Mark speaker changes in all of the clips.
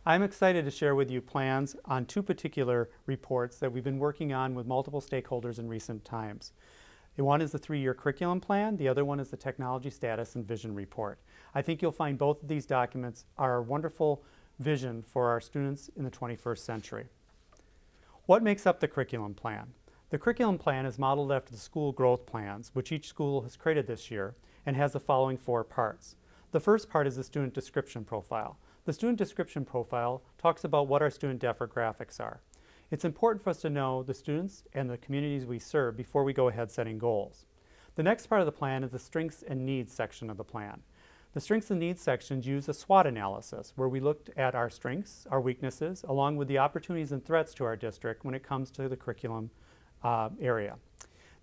Speaker 1: I'm excited to share with you plans on two particular reports that we've been working on with multiple stakeholders in recent times. One is the 3-year curriculum plan, the other one is the technology status and vision report. I think you'll find both of these documents are a wonderful vision for our students in the 21st century. What makes up the curriculum plan? The curriculum plan is modeled after the school growth plans, which each school has created this year, and has the following 4 parts. The first part is the student description profile. The student description profile talks about what our student demographics are. It's important for us to know the students and the communities we serve before we go ahead setting goals. The next part of the plan is the strengths and needs section of the plan. The strengths and needs sections use a SWOT analysis where we looked at our strengths, our weaknesses, along with the opportunities and threats to our district when it comes to the curriculum area.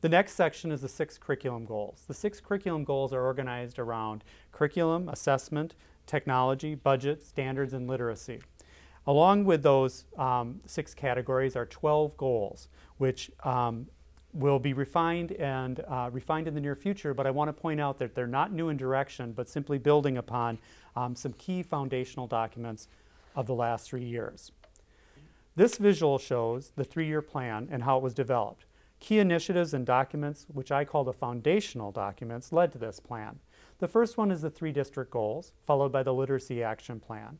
Speaker 1: The next section is the 6 curriculum goals. The 6 curriculum goals are organized around curriculum, assessment, technology, budget, standards, and literacy. Along with those 6 categories are 12 goals, which will be refined in the near future, but I want to point out that they're not new in direction, but simply building upon some key foundational documents of the last 3 years. This visual shows the 3-year plan and how it was developed. Key initiatives and documents, which I call the foundational documents, led to this plan. The first one is the 3 district goals, followed by the literacy action plan.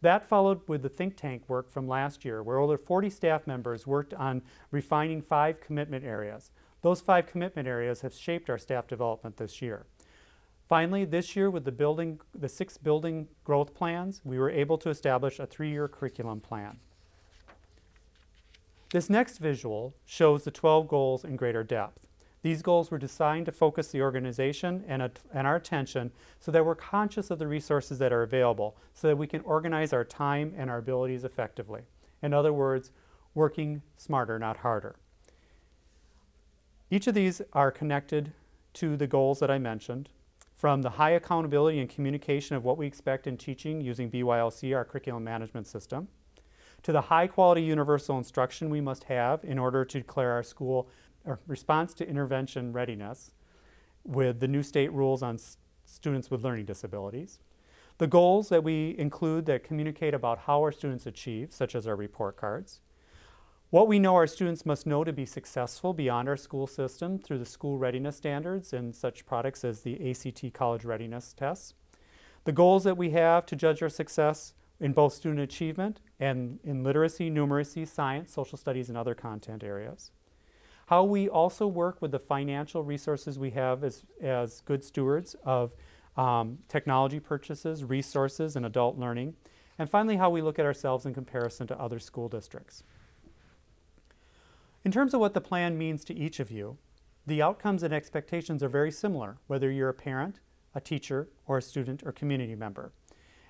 Speaker 1: That followed with the think tank work from last year, where over 40 staff members worked on refining 5 commitment areas. Those 5 commitment areas have shaped our staff development this year. Finally, this year with the 6 building growth plans, we were able to establish a 3-year curriculum plan. This next visual shows the 12 goals in greater depth. These goals were designed to focus the organization and our attention so that we're conscious of the resources that are available so that we can organize our time and our abilities effectively. In other words, working smarter, not harder. Each of these are connected to the goals that I mentioned, from the high accountability and communication of what we expect in teaching using BYLC, our curriculum management system, to the high quality universal instruction we must have in order to declare our school response to intervention readiness with the new state rules on students with learning disabilities. The goals that we include that communicate about how our students achieve, such as our report cards. What we know our students must know to be successful beyond our school system through the school readiness standards and such products as the ACT college readiness tests. The goals that we have to judge our success in both student achievement and in literacy, numeracy, science, social studies, and other content areas. How we also work with the financial resources we have as good stewards of technology purchases, resources, and adult learning. And finally, how we look at ourselves in comparison to other school districts. In terms of what the plan means to each of you, the outcomes and expectations are very similar, whether you're a parent, a teacher, or a student or community member.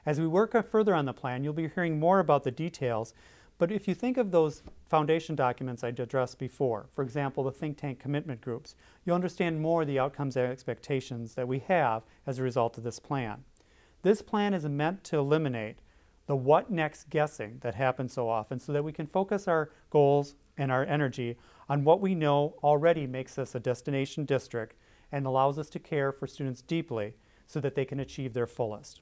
Speaker 1: As we work further on the plan, you'll be hearing more about the details, but if you think of those foundation documents I addressed before, for example, the think tank commitment groups, you'll understand more of the outcomes and expectations that we have as a result of this plan. This plan is meant to eliminate the what next guessing that happens so often so that we can focus our goals and our energy on what we know already makes us a destination district and allows us to care for students deeply so that they can achieve their fullest.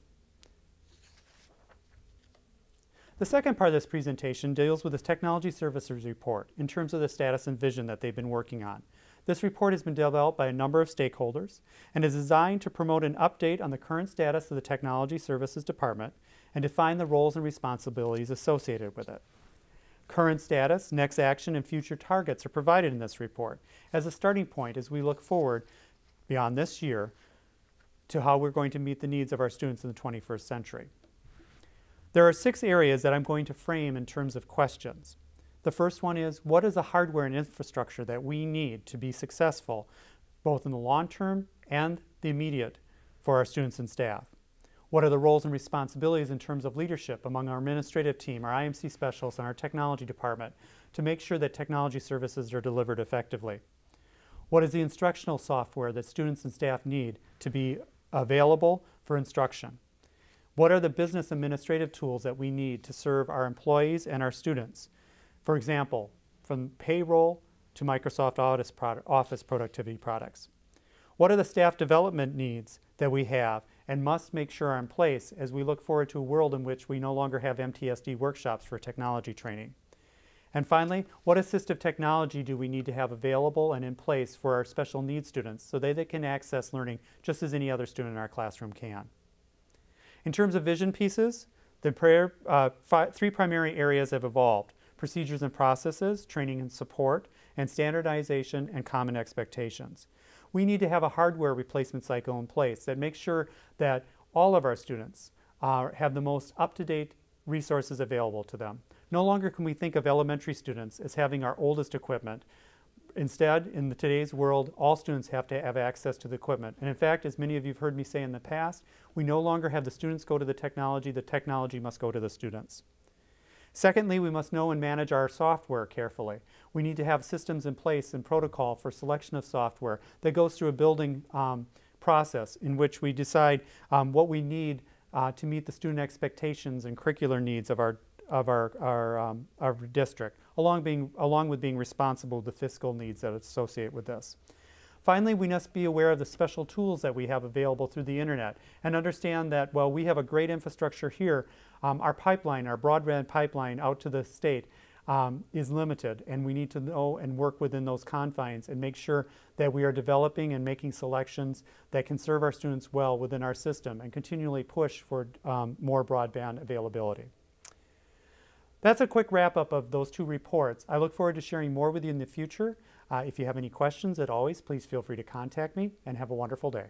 Speaker 1: The second part of this presentation deals with the Technology Services Report in terms of the status and vision that they've been working on. This report has been developed by a number of stakeholders and is designed to promote an update on the current status of the Technology Services Department and define the roles and responsibilities associated with it. Current status, next action, and future targets are provided in this report as a starting point as we look forward beyond this year to how we're going to meet the needs of our students in the 21st century. There are 6 areas that I'm going to frame in terms of questions. The first one is, what is the hardware and infrastructure that we need to be successful, both in the long term and the immediate for our students and staff? What are the roles and responsibilities in terms of leadership among our administrative team, our IMC specialists, and our technology department to make sure that technology services are delivered effectively? What is the instructional software that students and staff need to be available for instruction? What are the business administrative tools that we need to serve our employees and our students? For example, from payroll to Microsoft Office productivity products. What are the staff development needs that we have and must make sure are in place as we look forward to a world in which we no longer have MTSD workshops for technology training. And finally, what assistive technology do we need to have available and in place for our special needs students so they can access learning just as any other student in our classroom can? In terms of vision pieces, the three primary areas have evolved: procedures and processes, training and support, and standardization and common expectations. We need to have a hardware replacement cycle in place that makes sure that all of our students have the most up-to-date resources available to them. No longer can we think of elementary students as having our oldest equipment. Instead, in today's world, all students have to have access to the equipment. And in fact, as many of you have heard me say in the past, we no longer have the students go to the technology must go to the students. Secondly, we must know and manage our software carefully. We need to have systems in place and protocol for selection of software that goes through a building process in which we decide what we need to meet the student expectations and curricular needs of our district, along with being responsible to the fiscal needs that associate with this. Finally, we must be aware of the special tools that we have available through the internet and understand that while we have a great infrastructure here, our pipeline, our broadband pipeline out to the state is limited, and we need to know and work within those confines and make sure that we are developing and making selections that can serve our students well within our system and continually push for more broadband availability. That's a quick wrap-up of those two reports. I look forward to sharing more with you in the future. If you have any questions, as always, please feel free to contact me, and have a wonderful day.